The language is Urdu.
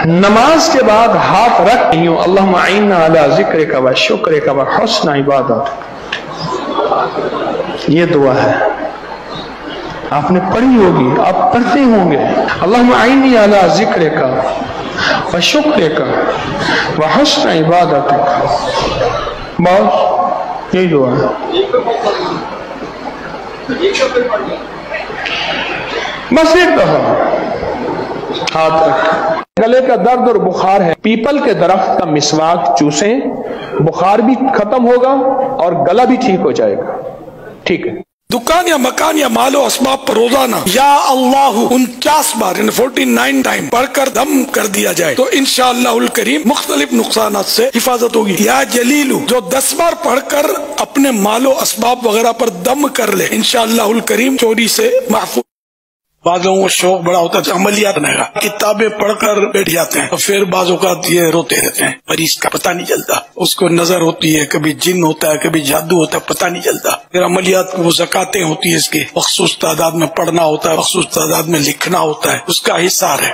نماز کے بعد ہاتھ رکھ یوں اللہم اعنا علی ذکرک و شکرک و حسن عبادت، یہ دعا ہے، آپ نے پڑھی ہوگی، آپ پڑھتے ہوں گے، اللہم اعنی علی ذکرک و شکرک و حسن عبادتک، بس یہی دعا ہے، بس ایک دفعہ ہاتھ رکھ۔ گلے کا درد اور بخار ہے، پیپل کے درخت کا مسواک چوسیں، بخار بھی ختم ہوگا اور گلا بھی ٹھیک ہو جائے گا، ٹھیک ہے۔ دکان یا مکان یا مال و اسباب پر روزانہ یا اللہ 49 بار 49 ٹائم پڑھ کر دم کر دیا جائے تو انشاءاللہ الکریم مختلف نقصانات سے حفاظت ہوگی۔ یا جلیلو جو 10 بار پڑھ کر اپنے مال و اسباب وغیرہ پر دم کر لے انشاءاللہ الکریم چوری سے محفوظ۔ بعض لوگوں کو شوق بڑا ہوتا ہے عملیات بنے گا، کتابیں پڑھ کر بیٹھ جاتے ہیں اور پھر بعض اوقات یہ روتے رہتے ہیں، مریض کا پتہ نہیں چلتا، اس کو نظر ہوتی ہے، کبھی جن ہوتا ہے، کبھی جادو ہوتا ہے، پتہ نہیں چلتا۔ پھر عملیات وہ زکاتیں ہوتی ہے، اس کی مخصوص تعداد میں پڑھنا ہوتا ہے، مخصوص تعداد میں لکھنا ہوتا ہے، اس کا حصہ ہے۔